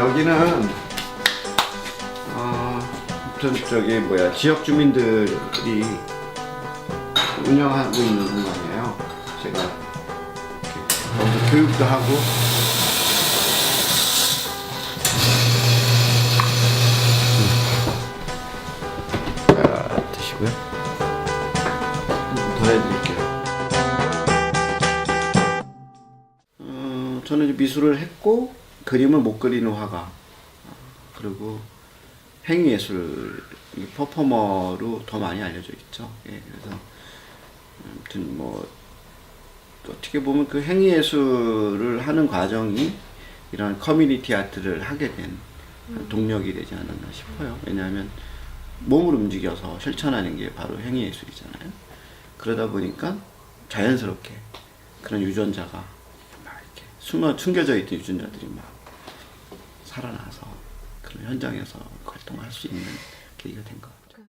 여기는 아무튼 지역 주민들이 운영하고 있는 공간이에요. 제가 거기서 교육도 하고. 자, 드시고요. 더 해드릴게요. 저는 이제 미술을 했고 그림을 못 그리는 화가, 그리고 행위예술 퍼포머로 더 많이 알려져 있죠. 예, 그래서 아무튼 뭐 어떻게 보면 그 행위예술을 하는 과정이 이런 커뮤니티 아트를 하게 된 동력이 되지 않았나 싶어요. 왜냐하면 몸을 움직여서 실천하는 게 바로 행위예술이잖아요. 그러다 보니까 자연스럽게 그런 유전자가 막 이렇게 숨겨져 있던 유전자들이 막 살아나서 그런 현장에서 활동할 수 있는 계기가 된 것 같아요.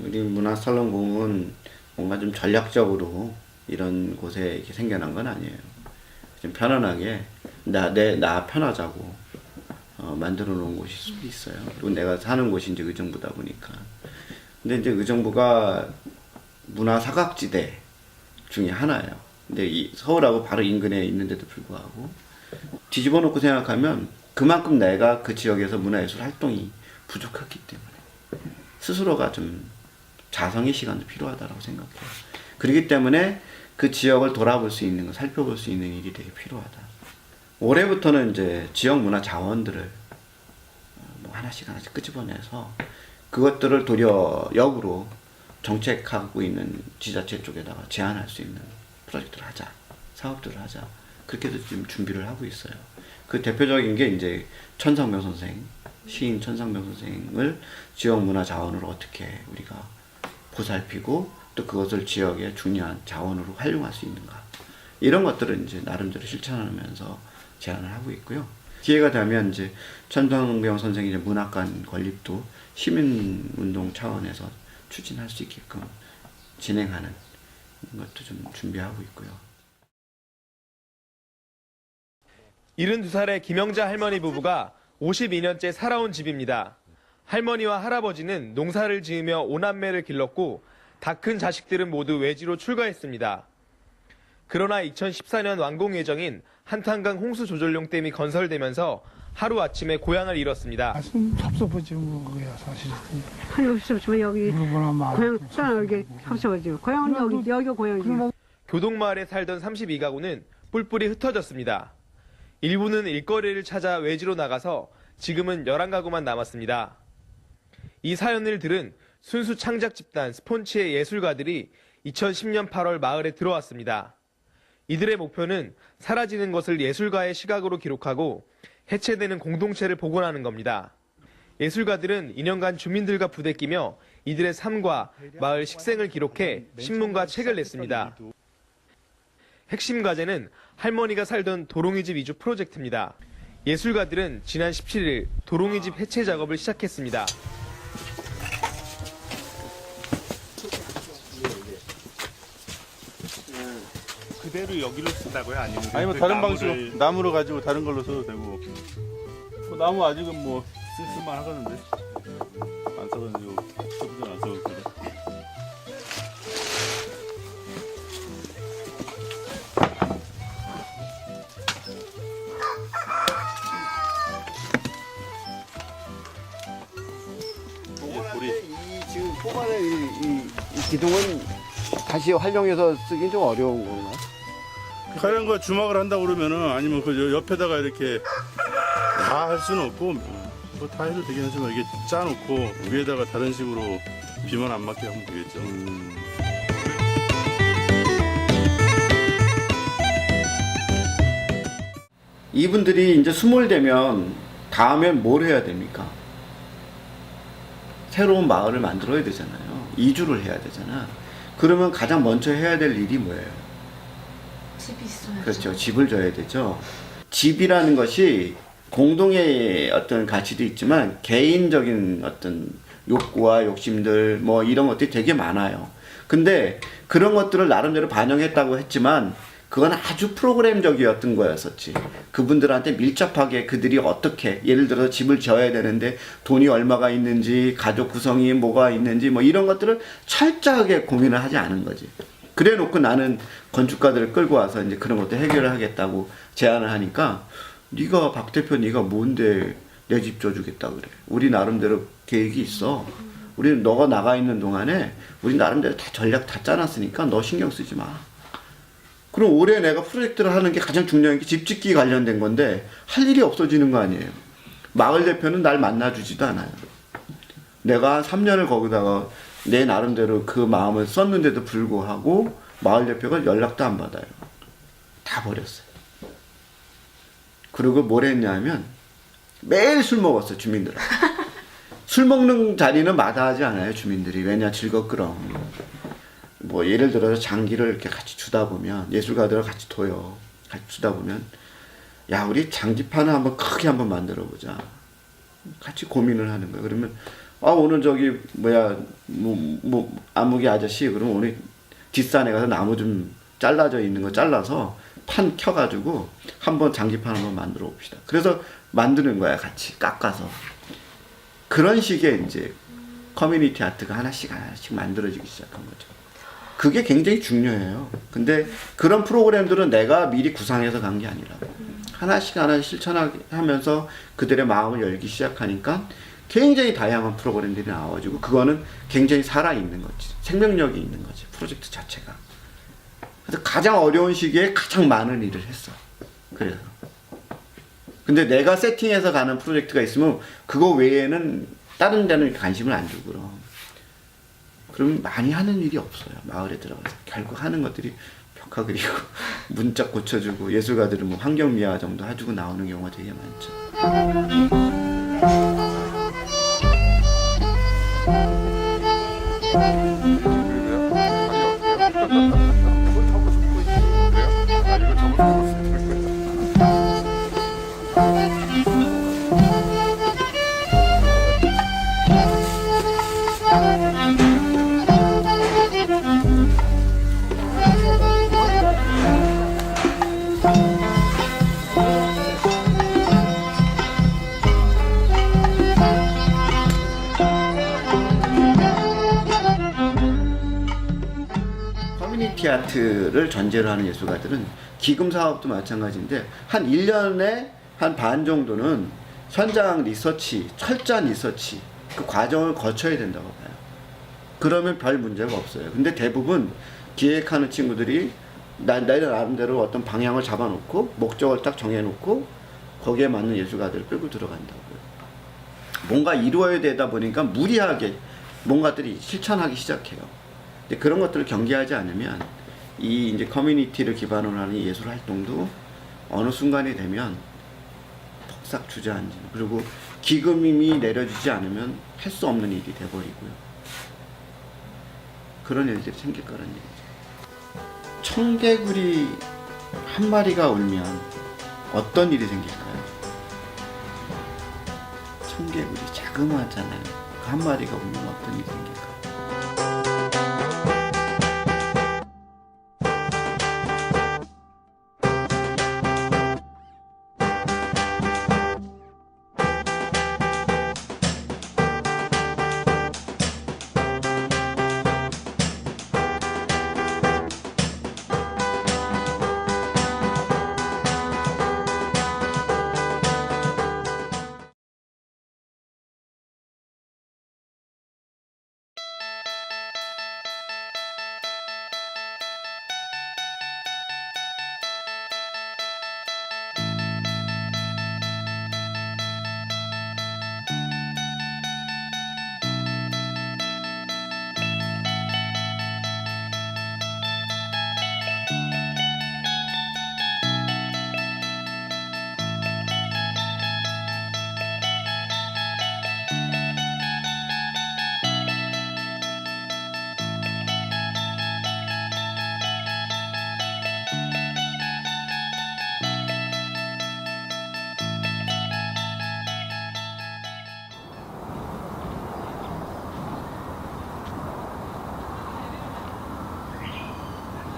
우리 문화살롱공은 뭔가 좀 전략적으로 이런 곳에 이렇게 생겨난 건 아니에요. 좀 편안하게 나 편하자고 만들어 놓은 곳일 수도 있어요. 그리고 내가 사는 곳이 이제 의정부다 보니까. 근데 이제 의정부가 문화 사각지대 중에 하나예요. 근데 이 서울하고 바로 인근에 있는데도 불구하고 뒤집어 놓고 생각하면 그만큼 내가 그 지역에서 문화예술 활동이 부족했기 때문에 스스로가 좀 자성의 시간도 필요하다고 생각해요. 그렇기 때문에 그 지역을 돌아볼 수 있는 거, 살펴볼 수 있는 일이 되게 필요하다. 올해부터는 이제 지역 문화 자원들을 뭐 하나씩 끄집어내서 그것들을 도리어 역으로 정책하고 있는 지자체 쪽에다가 제안할 수 있는 프로젝트를 하자, 사업들을 하자. 그렇게도 지금 준비를 하고 있어요. 그 대표적인 게 이제 천상병 선생, 시인 천상병 선생을 지역 문화 자원으로 어떻게 우리가 보살피고 또 그것을 지역의 중요한 자원으로 활용할 수 있는가, 이런 것들을 이제 나름대로 실천하면서 제안을 하고 있고요. 기회가 되면 이제 천상병 선생의 이제 문학관 건립도 시민운동 차원에서 추진할 수 있게끔 진행하는 것도 좀 준비하고 있고요. 72살의 김영자 할머니 부부가 52년째 살아온 집입니다. 할머니와 할아버지는 농사를 지으며 5남매를 길렀고 다 큰 자식들은 모두 외지로 출가했습니다. 그러나 2014년 완공 예정인 한탄강 홍수 조절용 댐이 건설되면서 하루아침에 고향을 잃었습니다. 좀 섭섭하지 뭐 그야 사실. 아니 없으면 여기 물어보나 고향 떠나 여기 합쳐가지고 고향은 여기가 고향이지. 교동마을에 살던 32가구는 뿔뿔이 흩어졌습니다. 일부는 일거리를 찾아 외지로 나가서 지금은 11가구만 남았습니다. 이 사연을 들은 순수 창작 집단 스폰치의 예술가들이 2010년 8월 마을에 들어왔습니다. 이들의 목표는 사라지는 것을 예술가의 시각으로 기록하고 해체되는 공동체를 복원하는 겁니다. 예술가들은 2년간 주민들과 부대끼며 이들의 삶과 마을 식생을 기록해 신문과 책을 냈습니다. 핵심 과제는 할머니가 살던 도롱이집 이주 프로젝트입니다. 예술가들은 지난 17일 도롱이집 해체 작업을 시작했습니다. 그대로 여기로 쓴다고요? 아니면 아니면 그 다른 나무를... 방식으로 나무로 가지고 다른 걸로 써도 되고, 뭐 나무 아직은 뭐 쓸만 하겠는데 안 써가지고 써도 안 써도 그래. 이 지금 뽑아낸 이 기둥은 다시 활용해서 쓰긴 좀 어려운 건가? 가령 그 주막을 한다 그러면은 아니면 그 옆에다가 이렇게 다 할 수는 없고 뭐 다 해도 되긴 하지만 이게 짜놓고 위에다가 다른 식으로 비만 안 맞게 하면 되겠죠. 이분들이 이제 스몰되면 다음엔 뭘 해야 됩니까? 새로운 마을을 만들어야 되잖아요. 이주를 해야 되잖아. 그러면 가장 먼저 해야 될 일이 뭐예요? 집이 있어야죠. 그렇죠. 집을 줘야 되죠. 집이라는 것이 공동의 어떤 가치도 있지만 개인적인 어떤 욕구와 욕심들 뭐 이런 것들이 되게 많아요. 근데 그런 것들을 나름대로 반영했다고 했지만 그건 아주 프로그램적이었던 거였었지. 그분들한테 밀접하게 그들이 어떻게 예를 들어서 집을 지어야 되는데 돈이 얼마가 있는지 가족 구성이 뭐가 있는지 뭐 이런 것들을 철저하게 고민을 하지 않은 거지. 그래 놓고 나는 건축가들을 끌고 와서 이제 그런 것도 해결을 하겠다고 제안을 하니까 네가 박 대표 네가 뭔데 내 집 줘주겠다 그래. 우리 나름대로 계획이 있어. 우리는 너가 나가 있는 동안에 우리 나름대로 다 전략 다 짜놨으니까 너 신경 쓰지 마. 그럼 올해 내가 프로젝트를 하는 게 가장 중요한 게 집 짓기 관련된 건데 할 일이 없어지는 거 아니에요. 마을 대표는 날 만나주지도 않아요. 내가 3년을 거기다가 내 나름대로 그 마음을 썼는데도 불구하고 마을 대표가 연락도 안 받아요. 다 버렸어요. 그리고 뭘 했냐면 매일 술 먹었어요, 주민들하고. 술 먹는 자리는 마다하지 않아요, 주민들이. 왜냐, 즐겁거럼. 뭐 예를 들어서 장기를 이렇게 같이 주다 보면 예술가들을 같이 둬요. 같이 주다 보면 야, 우리 장지판을 한번 크게 한번 만들어 보자. 같이 고민을 하는 거예요. 그러면 아, 오늘 저기 뭐야 뭐 아무개 아저씨 그럼 오늘 뒷산에 가서 나무 좀 잘라져 있는 거 잘라서 판 켜가지고 한번 장지판 한번 만들어 봅시다. 그래서 만드는 거야, 같이 깎아서. 그런 식의 이제 커뮤니티 아트가 하나씩 만들어지기 시작한 거죠. 그게 굉장히 중요해요. 근데 그런 프로그램들은 내가 미리 구상해서 간 게 아니라고. 하나씩 실천하면서 그들의 마음을 열기 시작하니까 굉장히 다양한 프로그램들이 나와가지고 그거는 굉장히 살아있는 거지. 생명력이 있는 거지, 프로젝트 자체가. 그래서 가장 어려운 시기에 가장 많은 일을 했어. 그래서. 근데 내가 세팅해서 가는 프로젝트가 있으면 그거 외에는 다른 데는 관심을 안 주고 그럼 많이 하는 일이 없어요. 마을에 들어가서 결국 하는 것들이 벽화 그리고 문짝 고쳐주고 예술가들은 뭐 환경미화 정도 해주고 나오는 경우가 되게 많죠. 커뮤니티 아트를 전제로 하는 예술가들은 기금 사업도 마찬가지인데 한 1년에 한 반 정도는 현장 리서치, 철저한 리서치 그 과정을 거쳐야 된다고 봐요. 그러면 별 문제가 없어요. 근데 대부분 기획하는 친구들이 나름대로 어떤 방향을 잡아놓고 목적을 딱 정해놓고 거기에 맞는 예술가들을 끌고 들어간다고요. 뭔가 이루어야 되다 보니까 무리하게 뭔가들이 실천하기 시작해요. 근데 그런 것들을 경계하지 않으면 이 이제 커뮤니티를 기반으로 하는 예술 활동도 어느 순간이 되면 폭삭 주저앉는, 그리고 기금이 내려지지 않으면 할 수 없는 일이 돼버리고요. 그런 일들이 생길 거란 얘기죠. 청개구리 한 마리가 울면 어떤 일이 생길까요? 청개구리 자그마하잖아요. 그 한 마리가 울면 어떤 일이 생길까요?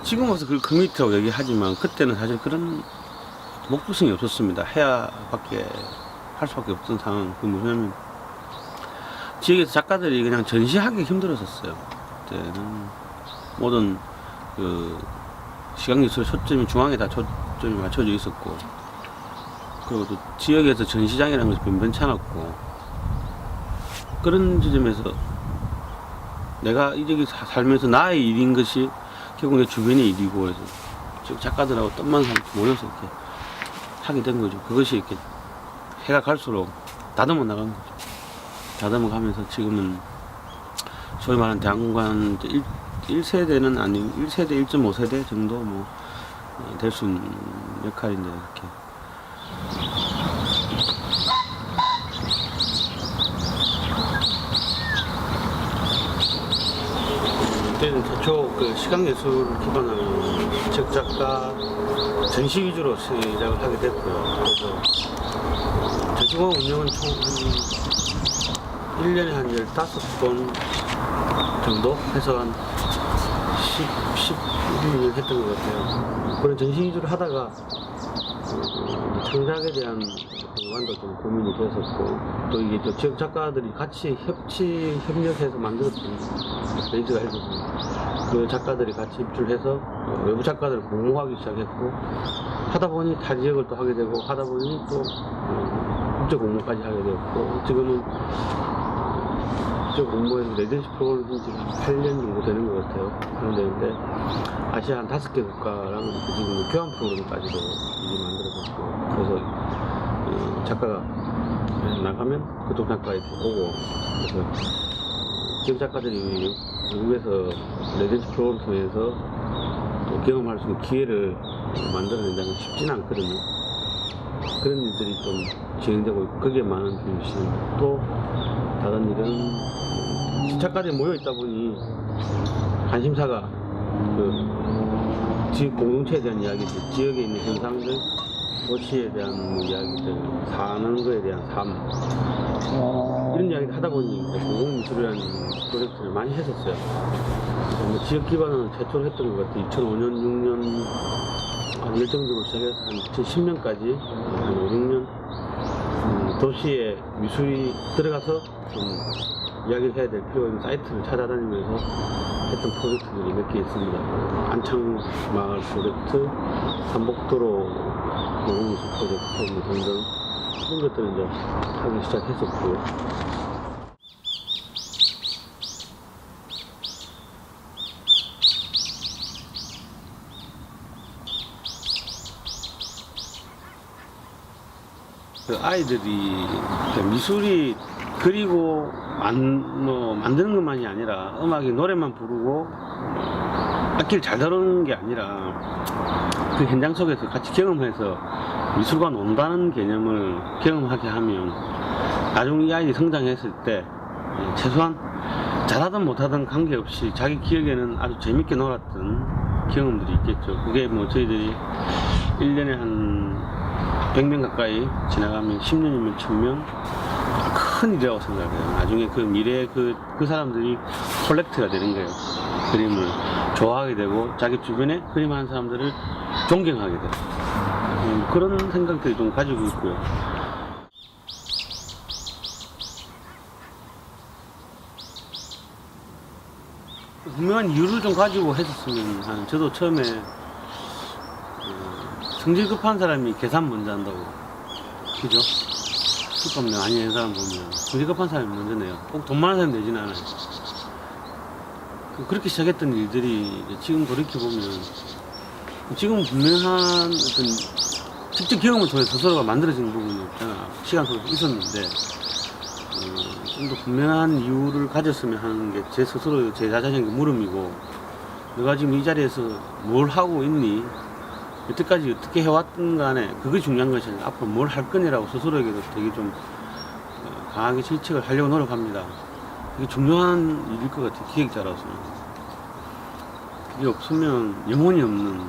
지금 와서 그걸 커뮤니티라고 얘기하지만 그때는 사실 그런 목표성이 없었습니다. 해야밖에 할 수밖에 없던 상황. 그 뭐냐면 지역에서 작가들이 그냥 전시하기 힘들었었어요. 그때는 모든 그 시각예술 초점이 중앙에 다 초점이 맞춰져 있었고, 그리고 또 지역에서 전시장이라는 것이 변변치 않았고, 그런 지점에서 내가 이 지역에 살면서 나의 일인 것이 결국 내 주변의 일이고 해서 지역 작가들하고 뜸만 모여서 이렇게 하게 된 거죠. 그것이 이렇게 해가 갈수록 다듬어 나간 거죠. 다듬어 가면서 지금은 소위 말하는 대학관 1세대는 아니고 1세대, 1.5세대 정도 뭐 될 수 있는 역할인데, 이렇게. 그때는 최초 그 시각예술 기반으로 지역 작가 전시 위주로 시작을 하게 됐고요. 그래서 전시공원 운영은 총 1년에 한 15번 정도 해서 한 11년 했던 것 같아요. 그런 전시 위주로 하다가 창작에 대한 방안도 좀 고민이 됐었고, 또 이게 또 지역 작가들이 같이 협력해서 만들었던 레이즈가 있었습니다. 그 작가들이 같이 입주해서 외부 작가들을 공모하기 시작했고, 하다 보니 타 지역을 또 하게 되고, 하다 보니 또 국제 공모까지 하게 되었고, 지금은 국제 공모에서 레지던시 프로그램이 지금 8년 정도 되는 것 같아요. 그런데 아시아 한 5개 국가랑 지금 교환 프로그램까지도 이제 만들어졌고, 그래서 작가가 나가면 그쪽 작가 이렇게 오고, 그래서 지역 작가들이 외국에서 레지던시 프로그램 통해서 또 경험할 수 있는 기회를 만들어낸다는 건 쉽지는 않거든요. 그런 일들이 좀 진행되고 있고, 거기에 많은 중심입니다. 또 다른 일은 작가들이 모여 있다 보니 관심사가 그 지역 공동체에 대한 이야기들, 지역에 있는 현상들, 도시에 대한 이야기들, 사는 거에 대한 삶, 이런 이야기를 하다 보니 공공미술이라는 프로젝트를 많이 했었어요. 지역 기반은 최초로 했던 것 같아요. 2005년, 6년 열정적으로 시작해서 한 2010년까지 한 5, 6년 도시에 미술이 들어가서 좀 이야기를 해야 될 필요가 있는 사이트를 찾아다니면서 했던 프로젝트들이 몇 개 있습니다. 안창마을 프로젝트, 삼복도로 공공미술 프로젝트 뭐 등등 이런 것들을 이제 하기 시작했었고요. 그 아이들이 미술이 그리고 만드는 것만이 아니라 음악이 노래만 부르고 악기를 잘 다루는 게 아니라 그 현장 속에서 같이 경험해서 미술과 논다는 개념을 경험하게 하면 나중에 이 아이들이 성장했을 때 최소한 잘하든 못하든 관계없이 자기 기억에는 아주 재밌게 놀았던 경험들이 있겠죠. 그게 뭐 저희들이 1년에 한 100명 가까이 지나가면 10년이면 1000명 큰 일이라고 생각해요. 나중에 그 미래에 그 사람들이 콜렉트가 되는 거예요. 그림을 좋아하게 되고 자기 주변에 그림하는 사람들을 존경하게 돼요. 그런 생각들이 좀 가지고 있고요. 분명한 이유를 좀 가지고 했었으면 저도 처음에 성질 급한 사람이 계산 먼저 한다고. 그죠? 수급료 많이 내는 사람 보면 성질 급한 사람이 먼저 내요. 꼭 돈 많은 사람이 내지는 않아요. 그렇게 시작했던 일들이 지금 돌이켜보면 지금 분명한 어떤 직접 경험을 통해 스스로가 만들어지는 부분이 없잖아. 시간 속에서 있었는데 좀 더 분명한 이유를 가졌으면 하는 게 제 스스로 제 자신에게 물음이고, 내가 지금 이 자리에서 뭘 하고 있니? 여태까지 어떻게 해왔든 간에 그게 중요한 것이 아니라 앞으로 뭘 할 거냐라고 스스로에게도 되게 좀 강하게 실책을 하려고 노력합니다. 이게 중요한 일일 것 같아요. 기획자라서. 그게 없으면 영혼이 없는,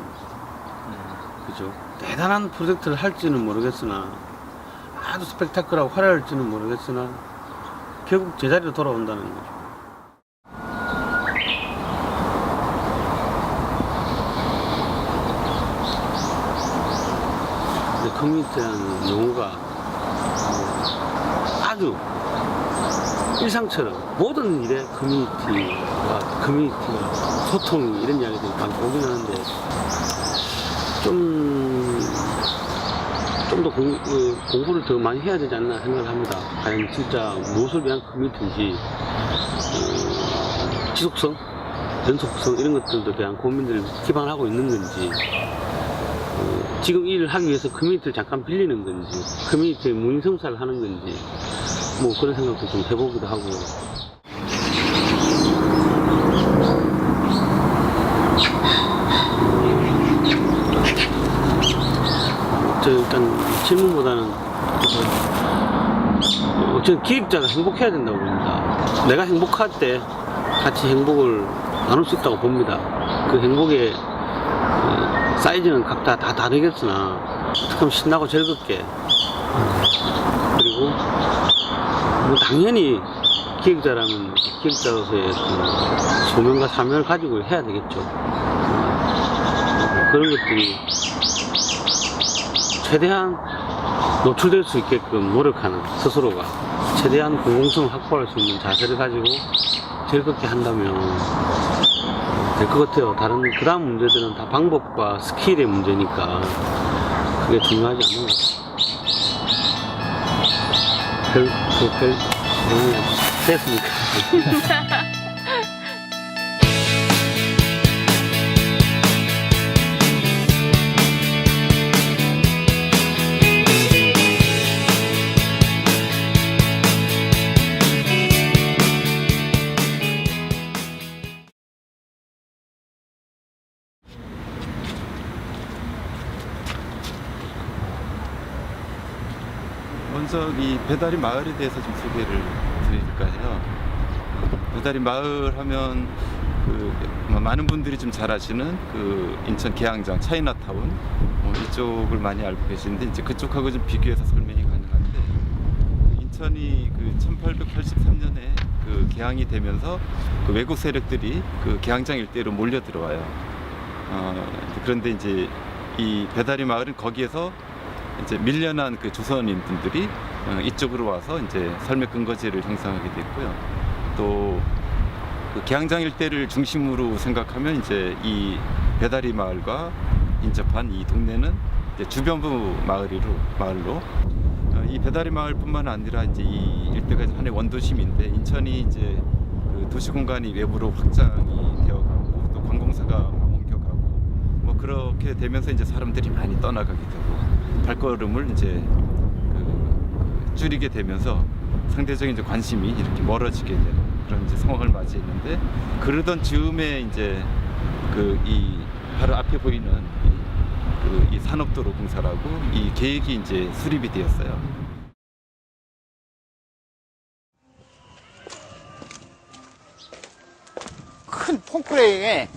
그죠? 대단한 프로젝트를 할지는 모르겠으나, 아주 스펙타클하고 화려할지는 모르겠으나 결국 제자리로 돌아온다는 거죠. 커뮤니티라는 용어가 아주 일상처럼 모든 일에 커뮤니티가 소통이 이런 이야기들이 많이 오긴 하는데 좀 더 공부를 더 많이 해야 되지 않나 생각을 합니다. 과연 진짜 무엇을 위한 커뮤니티인지 지속성, 연속성 이런 것들에 대한 고민들을 기반하고 있는 건지 지금 이 일을 하기 위해서 커뮤니티를 잠깐 빌리는 건지 커뮤니티의 무인성사를 하는 건지 뭐 그런 생각도 좀 해보기도 하고요. 저 일단 질문보다는 저는 기획자가 행복해야 된다고 봅니다. 내가 행복할 때 같이 행복을 나눌 수 있다고 봅니다. 그 행복의 사이즈는 각자 다 다르겠으나 참 신나고 즐겁게 그리고 뭐 당연히 기획자라면 기획자로서의 소명과 사명을 가지고 해야 되겠죠. 그런 것들이 최대한 노출될 수 있게끔 노력하는 스스로가 최대한 공공성을 확보할 수 있는 자세를 가지고 즐겁게 한다면 될 것 같아요. 그 다음 문제들은 다 방법과 스킬의 문제니까 그게 중요하지 않는 것 같아요. 됐습니까? 먼저 이 배다리 마을에 대해서 좀 소개를 드릴까요? 배다리 마을 하면 많은 분들이 좀 잘 아시는 인천 계양장 차이나타운 이쪽을 많이 알고 계시는데 이제 그쪽하고 좀 비교해서 설명이 가능한데 인천이 1883년에 개항이 되면서 외국 세력들이 계양장 일대로 몰려 들어와요. 그런데 이제 이 배다리 마을은 거기에서 이제 밀려난 조선인 분들이 이쪽으로 와서 이제 삶의 근거지를 형성하게 됐고요. 또 계양장 일대를 중심으로 생각하면 이제 이 배다리 마을과 인접한 이 동네는 이제 주변부 마을로 이 배다리 마을뿐만 아니라 이제 이 일대가 하나의 원도심인데 인천이 이제 도시 공간이 외부로 확장이 되어가고 또 관공서가 옮겨가고 뭐 그렇게 되면서 이제 사람들이 많이 떠나가게 되고 발걸음을 이제 줄이게 되면서 상대적인 이제 관심이 이렇게 멀어지게 되는 그런 이제 상황을 맞이했는데 그러던 즈음에 이제 이 바로 앞에 보이는 이 산업도로 공사라고 이 계획이 이제 수립이 되었어요. 큰 퐁프레에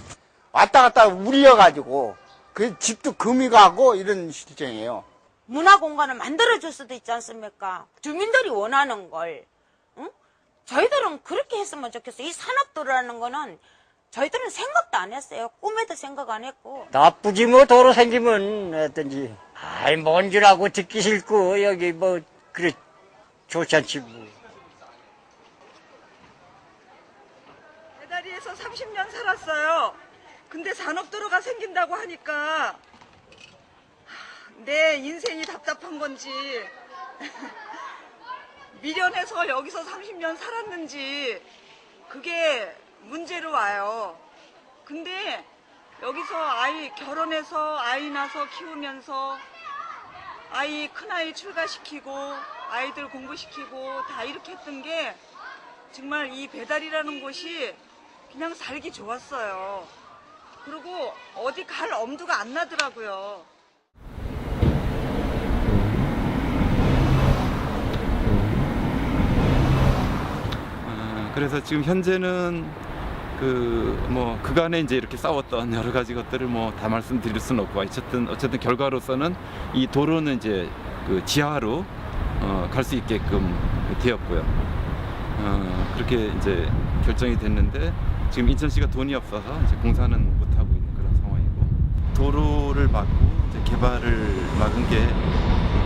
왔다 갔다 울려가지고 그 집도 금이 가고 이런 실정이에요. 문화 공간을 만들어줄 수도 있지 않습니까? 주민들이 원하는 걸. 응? 저희들은 그렇게 했으면 좋겠어요. 이 산업도로라는 거는 저희들은 생각도 안 했어요. 꿈에도 생각 안 했고. 나쁘지 뭐 도로 생기면 어떤지. 아이 뭔 줄 알고 듣기 싫고 여기 뭐 그래 좋지 않지 뭐. 배다리에서 30년 살았어요. 근데 산업도로가 생긴다고 하니까 내 인생이 답답한 건지 미련해서 여기서 30년 살았는지 그게 문제로 와요. 근데 여기서 결혼해서 아이 낳아서 키우면서 큰아이 출가시키고 아이들 공부시키고 다 이렇게 했던 게 정말 이 배다리라는 곳이 그냥 살기 좋았어요. 그리고 어디 갈 엄두가 안 나더라고요. 그래서 지금 현재는 그간에 이제 이렇게 싸웠던 여러 가지 것들을 다 말씀드릴 수는 없고 어쨌든 결과로서는 이 도로는 이제 지하로 갈 수 있게끔 되었고요. 그렇게 이제 결정이 됐는데 지금 인천시가 돈이 없어서 이제 공사는 못 하고 있는 그런 상황이고 도로를 막고 이제 개발을 막은 게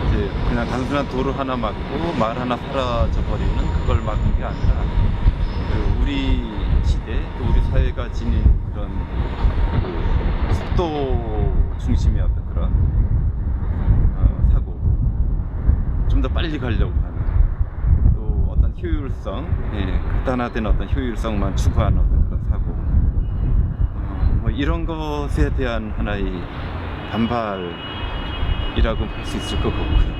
이제 그냥 단순한 도로 하나 막고 마을 하나 사라져 버리는 그걸 막은 게 아니라 그 우리 시대 또 우리 사회가 지닌 그런 그 속도 중심의 어떤 그런 사고, 좀 더 빨리 가려고 하는, 또 어떤 효율성, 간단화된 어떤 효율성만 추구하는 어떤 그런 사고, 뭐 이런 것에 대한 하나의 반발이라고 할 수 있을 것 같고요.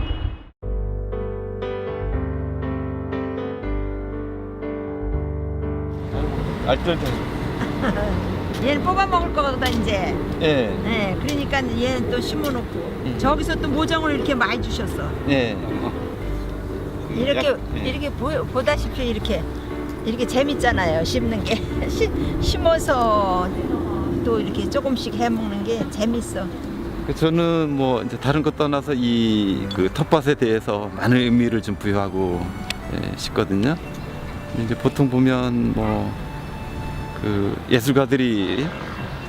알뜰 얘는 뽑아 먹을 거거든 이제. 예. 네, 그러니까 얘는 또 심어놓고 저기서 또 모종을 이렇게 많이 주셨어. 예. 이렇게 예. 이렇게 보다시피 이렇게 재밌잖아요. 심는 게 심어서 또 이렇게 조금씩 해 먹는 게 재밌어. 저는 뭐 이제 다른 것 떠나서 이 그 텃밭에 대해서 많은 의미를 좀 부여하고 싶거든요. 이제 보통 보면 뭐 그 예술가들이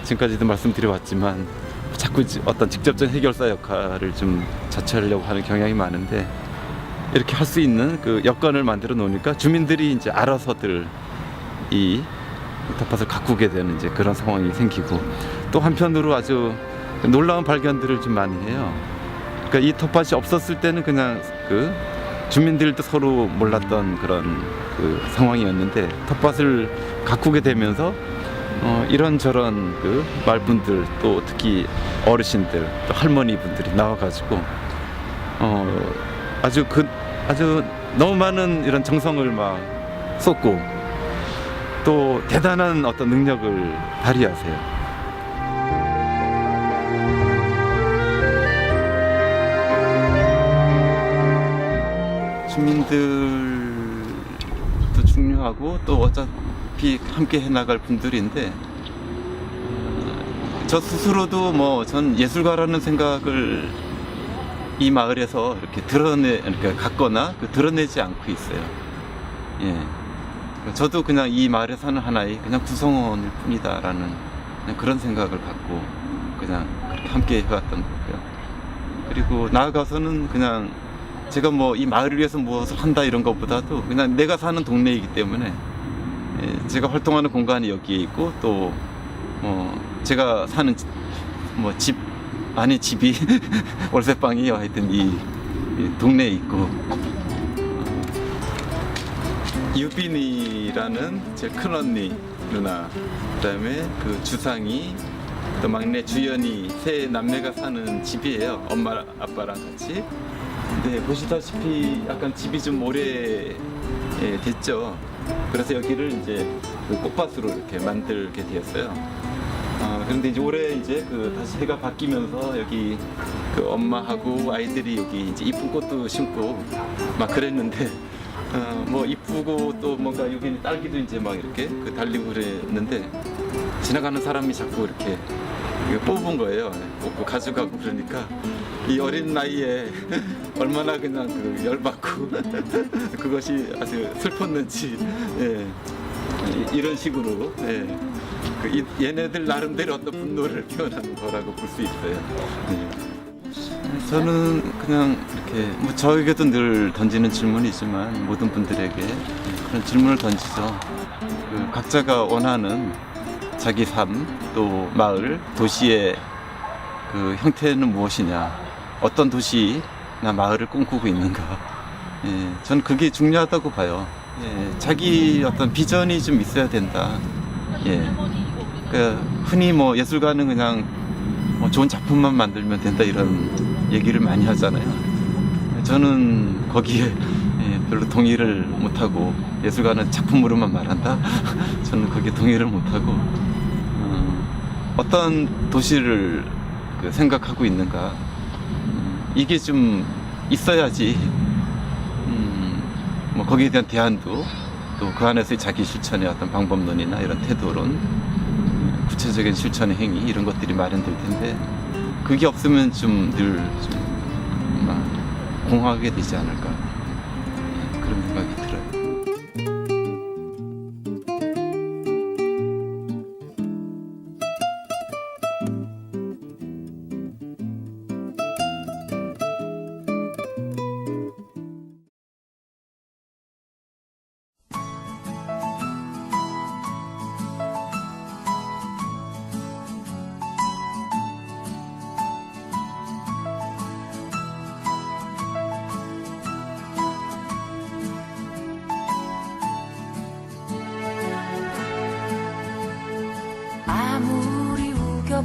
지금까지도 말씀드려왔지만 자꾸 어떤 직접적인 해결사 역할을 좀 자처하려고 하는 경향이 많은데, 이렇게 할 수 있는 그 여건을 만들어 놓으니까 주민들이 이제 알아서들 이 텃밭을 가꾸게 되는 이제 그런 상황이 생기고, 또 한편으로 아주 놀라운 발견들을 좀 많이 해요. 그러니까 이 텃밭이 없었을 때는 그냥 그 주민들도 서로 몰랐던 그런 그 상황이었는데, 텃밭을 가꾸게 되면서 이런저런 그 말분들, 또 특히 어르신들, 또 할머니분들이 나와가지고 아주 너무 많은 이런 정성을 막 쏟고 또 대단한 어떤 능력을 발휘하세요. 주민들도 중요하고 또 어차피 함께 해나갈 분들인데, 저 스스로도 뭐 전 예술가라는 생각을 이 마을에서 이렇게 그러니까 갖거나 드러내지 않고 있어요. 예. 저도 그냥 이 마을에 사는 하나의 그냥 구성원일 뿐이다라는 그런 생각을 갖고 그냥 그렇게 함께 해왔던 거고요. 그리고 나아가서는 그냥 제가 뭐 이 마을을 위해서 무엇을 한다 이런 것보다도 그냥 내가 사는 동네이기 때문에 제가 활동하는 공간이 여기에 있고, 또 제가 사는 뭐 집이 월세방이 하여튼 이 동네에 있고, 유빈이라는 제 큰언니 누나, 그다음에 그 주상이, 또 막내 주연이, 세 남매가 사는 집이에요. 엄마 아빠랑 같이. 근데 보시다시피 약간 집이 좀 오래 됐죠. 그래서 여기를 이제 그 꽃밭으로 이렇게 만들게 되었어요. 그런데 이제 올해 이제 다시 해가 바뀌면서 여기 그 엄마하고 아이들이 여기 이제 이쁜 꽃도 심고 막 그랬는데, 뭐 이쁘고 또 뭔가 여기 딸기도 이제 막 이렇게 달리고 그랬는데, 지나가는 사람이 자꾸 이렇게 뽑은 거예요. 뽑고 가져가고 그러니까 이 어린 나이에 얼마나 그냥 열받고 그것이 아주 슬펐는지, 이런 식으로 얘네들 나름대로 어떤 분노를 표현하는 거라고 볼 수 있어요. 저는 그냥 이렇게 뭐 저에게도 늘 던지는 질문이지만 모든 분들에게 그런 질문을 던지죠. 각자가 원하는 자기 삶, 또 마을, 도시의 그 형태는 무엇이냐, 어떤 도시나 마을을 꿈꾸고 있는가. 저는 그게 중요하다고 봐요. 자기 어떤 비전이 좀 있어야 된다. 흔히 뭐 예술가는 그냥 좋은 작품만 만들면 된다 이런 얘기를 많이 하잖아요. 저는 거기에 별로 동의를 못하고, 예술가는 작품으로만 말한다? 저는 거기에 동의를 못하고, 어떤 도시를 생각하고 있는가, 이게 좀 있어야지 뭐 거기에 대한 대안도, 또 그 안에서의 자기 실천의 어떤 방법론이나 이런 태도론, 구체적인 실천의 행위, 이런 것들이 마련될 텐데, 그게 없으면 좀 늘 공허하게 되지 않을까, 그런 생각이 들어요.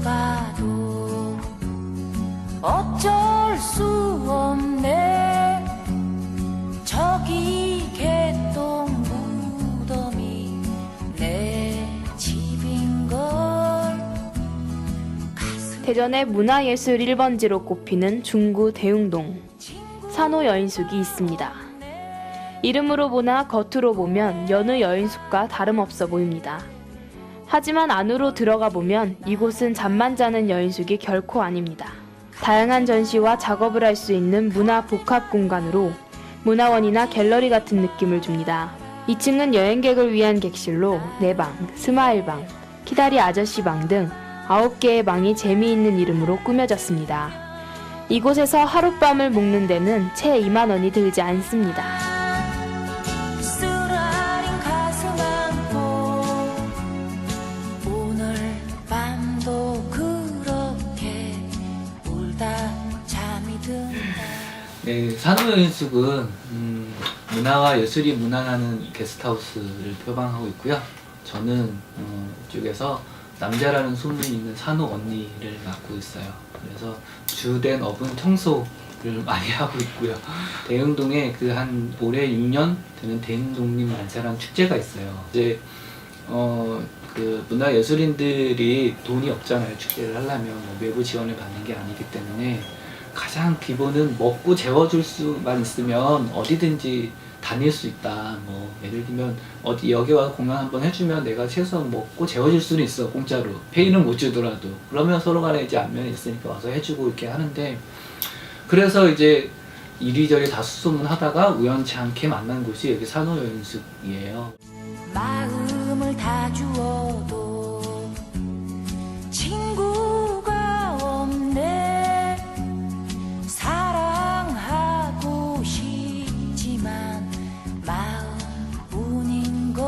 가도 어쩔 수 없네. 저기 개똥 무덤이 내 집인걸. 대전의 문화예술 1번지로 꼽히는 중구 대흥동. 산호 여인숙이 있습니다. 이름으로 보나 겉으로 보면 여느 여인숙과 다름없어 보입니다. 하지만 안으로 들어가 보면 이곳은 잠만 자는 여인숙이 결코 아닙니다. 다양한 전시와 작업을 할 수 있는 문화 복합 공간으로 문화원이나 갤러리 같은 느낌을 줍니다. 2층은 여행객을 위한 객실로 4방, 스마일방, 키다리 아저씨방 등 9개의 방이 재미있는 이름으로 꾸며졌습니다. 이곳에서 하룻밤을 묵는 데는 채 2만 원이 들지 않습니다. 쓰라린 가슴 안고 오늘 밤도 그렇게 울다 잠이 든다. 네, 산호여인숙은 문화와 예술이 문안하는 게스트하우스를 표방하고 있고요. 저는 이쪽에서 남자라는 소문이 있는 산호 언니를 맡고 있어요. 그래서 주된 업은 청소를 많이 하고 있고요. 대흥동에 그 한 올해 6년 되는 대흥동님 만세라는 축제가 있어요. 이제 그 문화예술인들이 돈이 없잖아요. 축제를 하려면 뭐 외부 지원을 받는 게 아니기 때문에 가장 기본은 먹고 재워줄 수만 있으면 어디든지 다닐 수 있다. 뭐 예를 들면 어디 여기 와서 공연 한번 해주면 내가 최소한 먹고 재워줄 수는 있어. 공짜로 페이는 못 주더라도. 그러면 서로 간에 이제 안면이 있으니까 와서 해주고 이렇게 하는데, 그래서 이제 이리저리 다 수소문하다가 우연치 않게 만난 곳이 여기 산호여인숙이에요. 마음을 다 주어도 친구가 없네. 사랑하고 싶지만 마음뿐인걸.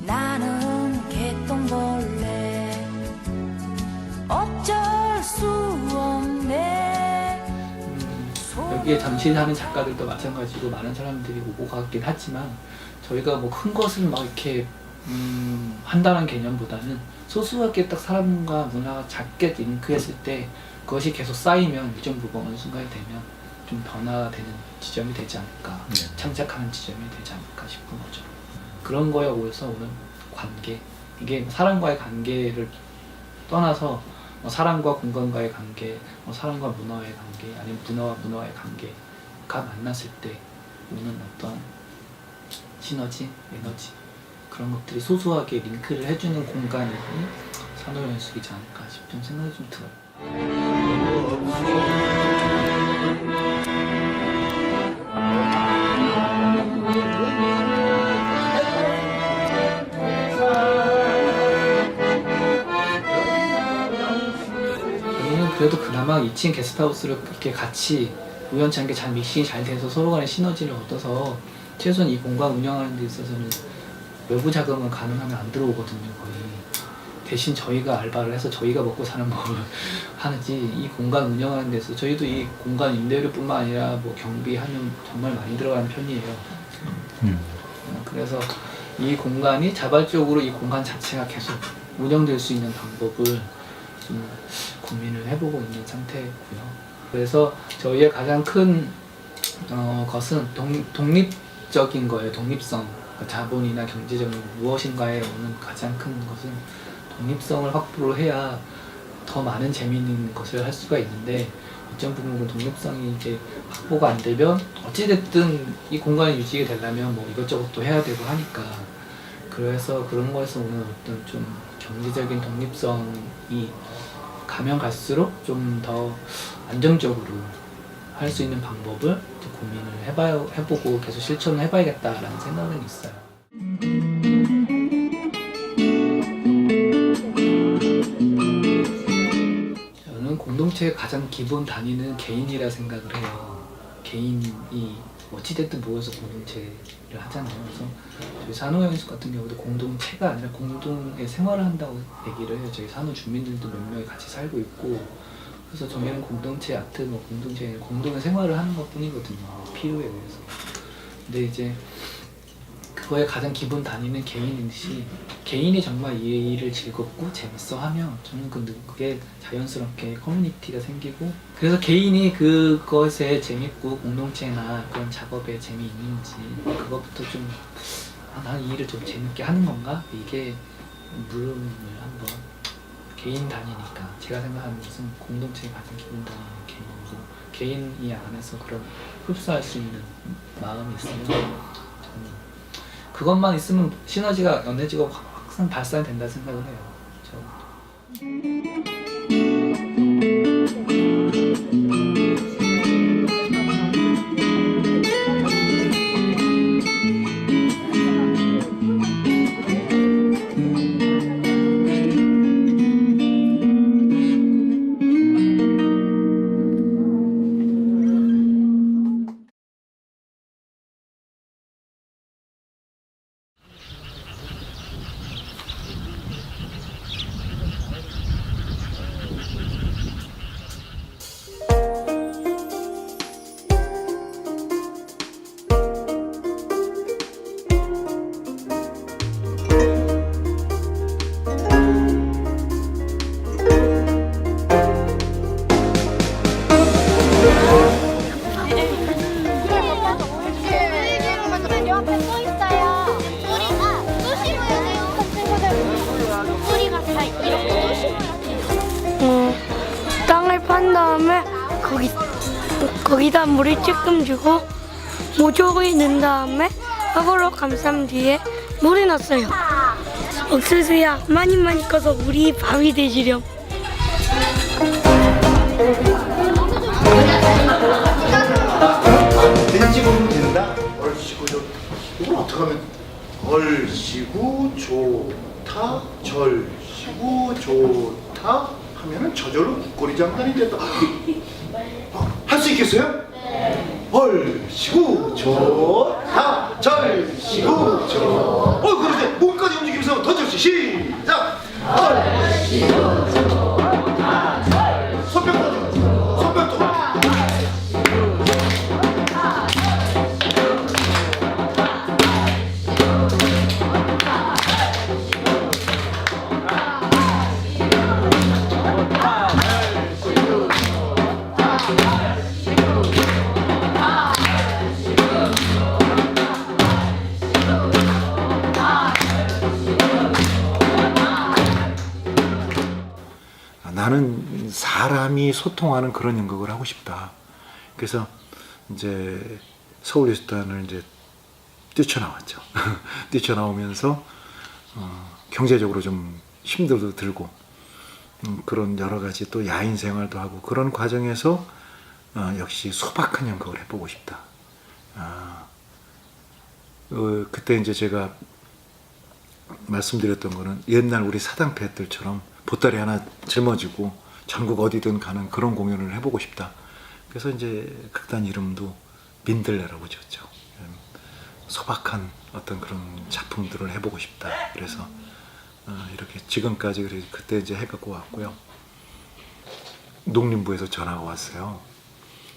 나는 개똥벌레 어쩔 수 없네. 여기에 잠실하는 작가들도 마찬가지로 많은 사람들이 오고 가긴 하지만 저희가 뭐 큰 것을 막 이렇게 한다는 개념보다는 소소하게 딱 사람과 문화가 작게 링크했을 때 그것이 계속 쌓이면 일정 부분 어느 순간이 되면 좀 변화되는 지점이 되지 않을까, 창작하는 지점이 되지 않을까 싶은 거죠. 그런 거에 오해서 오는 관계, 이게 사람과의 관계를 떠나서 사람과 공간과의 관계, 사람과 문화의 관계, 아니면 문화와 문화의 관계가 만났을 때 오는 어떤 시너지, 에너지, 그런 것들이 소소하게 링크를 해주는 공간이 산호여인숙이지 않을까 싶은 생각이 좀 들어요. 저희는 그래도 그나마 2층 게스트하우스를 이렇게 같이 우연치 않게 잘 믹싱이 잘 돼서 서로 간의 시너지를 얻어서 최소한 이 공간 운영하는 데 있어서는 외부 자금은 가능하면 안 들어오거든요. 거의 대신 저희가 알바를 해서 저희가 먹고 사는 법을 하는지, 이 공간 운영하는 데서 저희도 이 공간 임대료뿐만 아니라 뭐 경비하면 정말 많이 들어가는 편이에요. 그래서 이 공간이 자발적으로 이 공간 자체가 계속 운영될 수 있는 방법을 좀 고민을 해보고 있는 상태고요. 그래서 저희의 가장 큰 것은 독립적인 거예요. 독립성. 자본이나 경제적인 무엇인가에 오는 가장 큰 것은 독립성을 확보를 해야 더 많은 재미있는 것을 할 수가 있는데, 일정 부분 독립성이 이제 확보가 안 되면 어찌됐든 이 공간이 유지가 되려면 뭐 이것저것 또 해야 되고 하니까, 그래서 그런 거에서 오는 어떤 좀 경제적인 독립성이 가면 갈수록 좀 더 안정적으로 할 수 있는 방법을 고민을 해보고 계속 실천을 해봐야겠다라는 생각은 있어요. 저는 공동체의 가장 기본 단위는 개인이라 생각을 해요. 개인이 어찌됐든 모여서 공동체를 하잖아요. 그래서 저희 산호여인숙 같은 경우도 공동체가 아니라 공동의 생활을 한다고 얘기를 해요. 저희 산호 주민들도 몇 명이 같이 살고 있고, 그래서 저희는 공동체 아트, 뭐 공동체는 공동의 생활을 하는 것 뿐이거든요. 필요에 의해서. 근데 이제 그거의 가장 기본 단위는 개인이듯이 개인이 정말 이 일을 즐겁고 재밌어하면 저는 그게 자연스럽게 커뮤니티가 생기고, 그래서 개인이 그것에 재밌고 공동체나 그런 작업에 재미있는지 그것부터 좀 나는 이 일을 좀 재밌게 하는 건가? 이게 물음을 한번, 개인 단위니까 제가 생각하는 것은 공동체가 가진 기분 단위는 개인이고, 개인이 안에서 그런 흡수할 수 있는 마음이 있으면 저는 그것만 있으면 시너지가 연해지고 확산 발산된다 생각을 해요. 땅을 판 다음에 거기다 물을 조금 주고 모종을 넣은 다음에 흙으로 감싼 뒤에 물을 넣었어요. 옥수수야 많이 커서 우리 밥이 되시렴. 렌지 보면 된다. 얼씨구 좋다. 이걸 어떻게 하면 얼씨구 좋다, 절씨구 좋다 하면은 저절로 국거리 장단이 된다. 할 수 있겠어요? 네. 얼씨구 좋다, 절씨구 좋다. 그러지. 몸까지 움직이면서 던져시 시작. 얼씨구 좋다, 절. 손뼉 던져. 손뼉 또. 나는 사람이 소통하는 그런 연극을 하고 싶다. 그래서 이제 서울예술단을 이제 뛰쳐나왔죠. 뛰쳐나오면서 경제적으로 좀 힘들도 들고 그런 여러 가지 또 야인 생활도 하고 그런 과정에서 역시 소박한 연극을 해보고 싶다. 그때 이제 제가 말씀드렸던 거는 옛날 우리 사당패들처럼 보따리 하나 짊어지고 전국 어디든 가는 그런 공연을 해보고 싶다. 그래서 이제 극단 이름도 민들레라고 지었죠. 소박한 어떤 그런 작품들을 해보고 싶다. 그래서 이렇게 지금까지 그때 이제 해갖고 왔고요. 농림부에서 전화가 왔어요.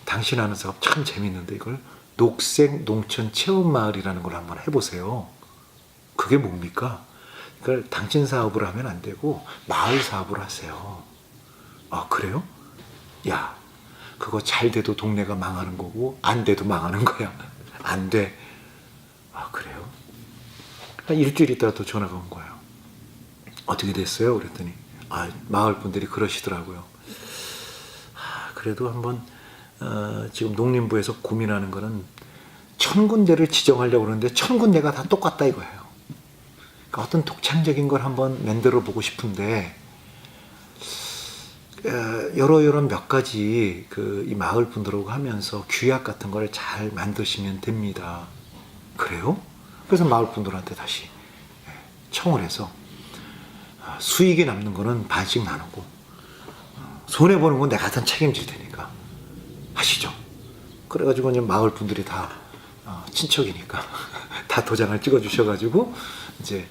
당신 하는 사업 참 재밌는데 이걸 녹색 농촌 체험마을이라는 걸 한번 해보세요. 그게 뭡니까? 그걸 당신 사업으로 하면 안 되고 마을 사업으로 하세요. 아, 그래요? 야, 그거 잘 돼도 동네가 망하는 거고 안 돼도 망하는 거야. 안 돼. 아, 그래요? 한 일주일 있다가 또 전화가 온 거예요. 어떻게 됐어요? 그랬더니 마을 분들이 그러시더라고요. 그래도 한번 지금 농림부에서 고민하는 거는 1000군데를 지정하려고 그러는데 1000군데가 다 똑같다 이거예요. 어떤 독창적인 걸 한번 만들어 보고 싶은데 여러 몇 가지 이 마을 분들하고 하면서 규약 같은 걸 잘 만드시면 됩니다. 그래요? 그래서 마을 분들한테 다시 청을 해서 수익이 남는 거는 반씩 나누고 손해 보는 건 내가 다 책임질 테니까 하시죠. 그래가지고 이제 마을 분들이 다 친척이니까 다 도장을 찍어 주셔가지고 이제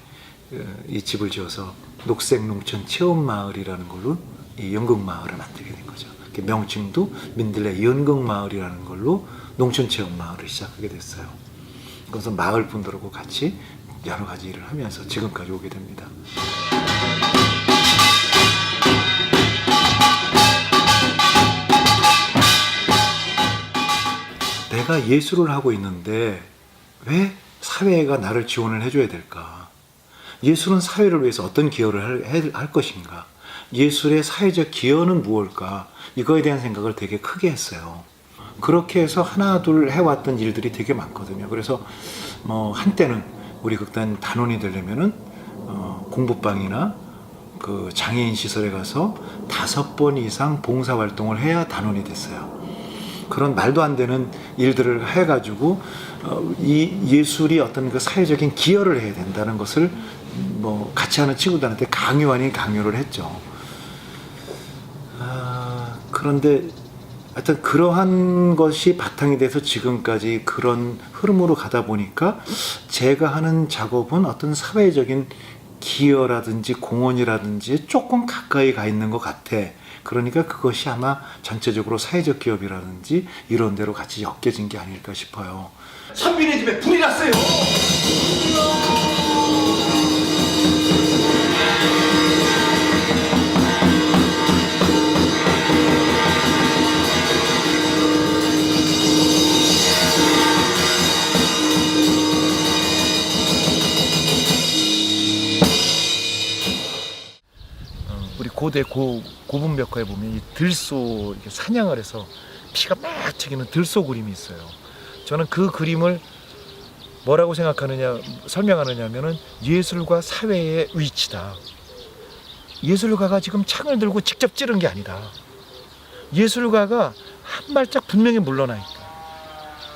이 집을 지어서 녹색농촌 체험마을이라는 걸로 이 연극마을을 만들게 된 거죠. 명칭도 민들레 연극마을이라는 걸로 농촌체험마을을 시작하게 됐어요. 그래서 마을 분들하고 같이 여러 가지 일을 하면서 지금까지 오게 됩니다. 내가 예술을 하고 있는데 왜 사회가 나를 지원을 해줘야 될까? 예술은 사회를 위해서 어떤 기여를 할 것인가? 예술의 사회적 기여는 무엇일까? 이거에 대한 생각을 되게 크게 했어요. 그렇게 해서 하나 둘 해왔던 일들이 되게 많거든요. 그래서 뭐 한때는 우리 극단 단원이 되려면은 공부방이나 그 장애인 시설에 가서 5번 이상 봉사활동을 해야 단원이 됐어요. 그런 말도 안 되는 일들을 해가지고 이 예술이 어떤 그 사회적인 기여를 해야 된다는 것을 뭐 같이 하는 친구들한테 강요 아닌 강요를 했죠. 그런데 하여튼 그러한 것이 바탕이 돼서 지금까지 그런 흐름으로 가다 보니까 제가 하는 작업은 어떤 사회적인 기여라든지 공헌이라든지 조금 가까이 가 있는 것 같아. 그러니까 그것이 아마 전체적으로 사회적 기업이라든지 이런 데로 같이 엮여진 게 아닐까 싶어요. 선비네 집에 불이 났어요. 우리 고대 고분벽화에 보면 이 들소 이렇게 사냥을 해서 피가 막 튀기는 들소 그림이 있어요. 저는 그 그림을 뭐라고 설명하느냐면은 예술과 사회의 위치다. 예술가가 지금 창을 들고 직접 찌른 게 아니다. 예술가가 한 발짝 분명히 물러나 있다.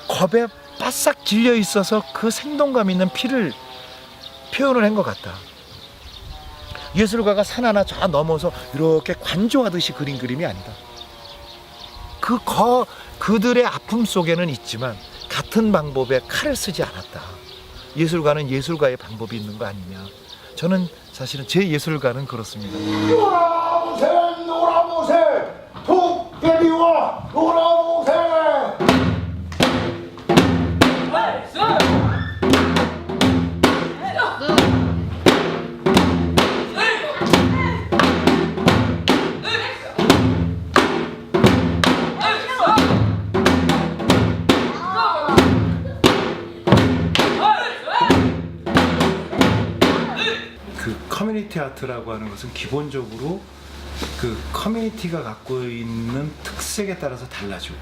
겁에 바싹 질려 있어서 그 생동감 있는 피를 표현을 한 것 같다. 예술가가 산 하나 저 넘어서 이렇게 관조하듯이 그린 그림이 아니다. 그들의 아픔 속에는 있지만 같은 방법의 칼을 쓰지 않았다. 예술가는 예술가의 방법이 있는 거 아니냐. 저는 사실은 제 예술가는 그렇습니다. 노라보세 노라보세 도깨비와 노라보세. 커뮤니티 아트라고 하는 것은 기본적으로 그 커뮤니티가 갖고 있는 특색에 따라서 달라지고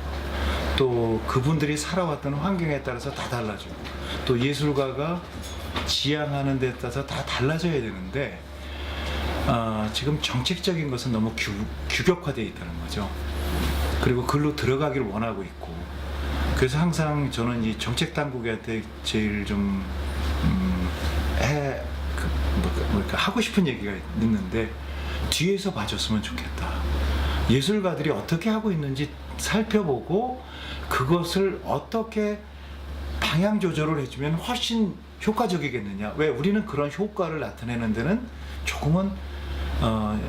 또 그분들이 살아왔던 환경에 따라서 다 달라지고 또 예술가가 지향하는 데 따라서 다 달라져야 되는데 지금 정책적인 것은 너무 규격화되어 있다는 거죠. 그리고 글로 들어가기를 원하고 있고 그래서 항상 저는 이 정책 당국한테 제일 좀 하고 싶은 얘기가 있는데 뒤에서 봐줬으면 좋겠다. 예술가들이 어떻게 하고 있는지 살펴보고 그것을 어떻게 방향 조절을 해주면 훨씬 효과적이겠느냐. 왜 우리는 그런 효과를 나타내는 데는 조금은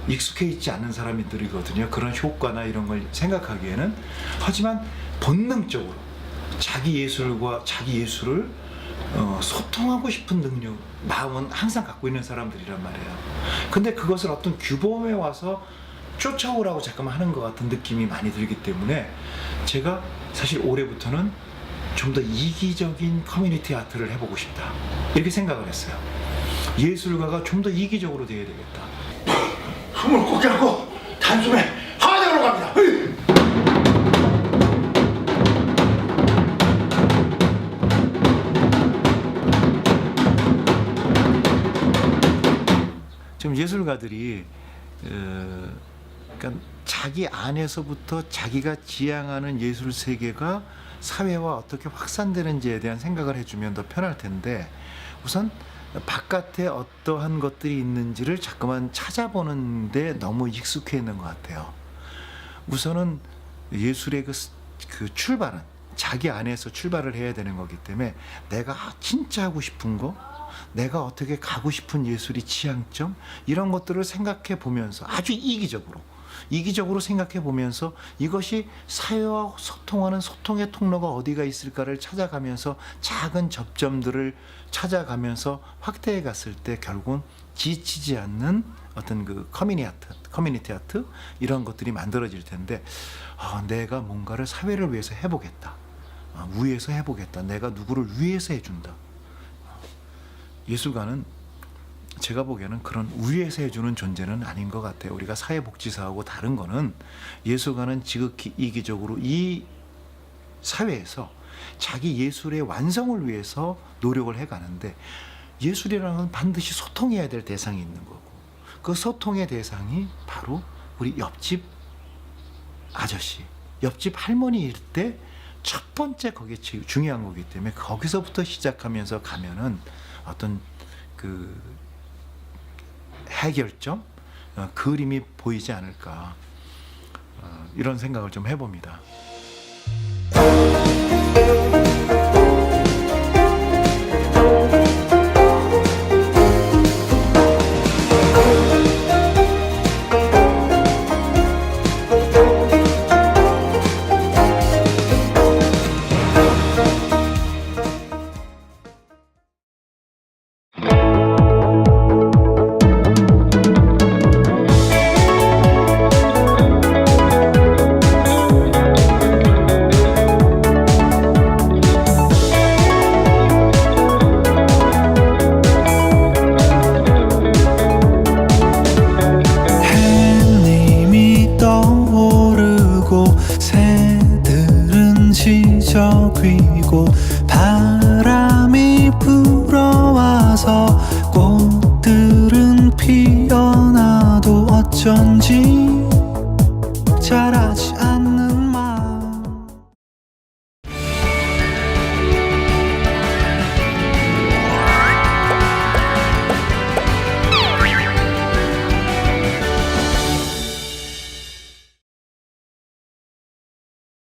익숙해 있지 않은 사람들이거든요. 그런 효과나 이런 걸 생각하기에는. 하지만 본능적으로 자기 예술과 자기 예술을 소통하고 싶은 능력, 마음은 항상 갖고 있는 사람들이란 말이에요. 근데 그것을 어떤 규범에 와서 쫓아오라고 잠깐만 하는 것 같은 느낌이 많이 들기 때문에 제가 사실 올해부터는 좀 더 이기적인 커뮤니티 아트를 해보고 싶다. 이렇게 생각을 했어요. 예술가가 좀 더 이기적으로 돼야 되겠다. 숨을 곱게 하고 단숨에 하늘으로 갑니다. 지금 예술가들이 그러니까 자기 안에서부터 자기가 지향하는 예술 세계가 사회와 어떻게 확산되는지에 대한 생각을 해주면 더 편할 텐데 우선 바깥에 어떠한 것들이 있는지를 자꾸만 찾아보는데 너무 익숙해 있는 것 같아요. 우선은 예술의 그 출발은 자기 안에서 출발을 해야 되는 거기 때문에 내가 진짜 하고 싶은 거, 내가 어떻게 가고 싶은 예술이 지향점 이런 것들을 생각해 보면서 아주 이기적으로 이기적으로 생각해 보면서 이것이 사회와 소통하는 소통의 통로가 어디가 있을까를 찾아가면서 작은 접점들을 찾아가면서 확대해 갔을 때 결국은 지치지 않는 어떤 그 커뮤니티 아트 이런 것들이 만들어질 텐데 내가 뭔가를 사회를 위해서 해보겠다. 위해서 해보겠다. 내가 누구를 위해서 해준다. 예술가는 제가 보기에는 그런 위해서 해주는 존재는 아닌 것 같아요. 우리가 사회복지사하고 다른 거는 예술가는 지극히 이기적으로 이 사회에서 자기 예술의 완성을 위해서 노력을 해가는데 예술이라는 건 반드시 소통해야 될 대상이 있는 거고 그 소통의 대상이 바로 우리 옆집 아저씨, 옆집 할머니일 때 첫 번째 그게 중요한 거기 때문에 거기서부터 시작하면서 가면은 어떤 그 해결점, 그림이 보이지 않을까 이런 생각을 좀 해봅니다. 지저귀고 바람이 불어와서 꽃들은 피어나도 어쩐지 자라지 않아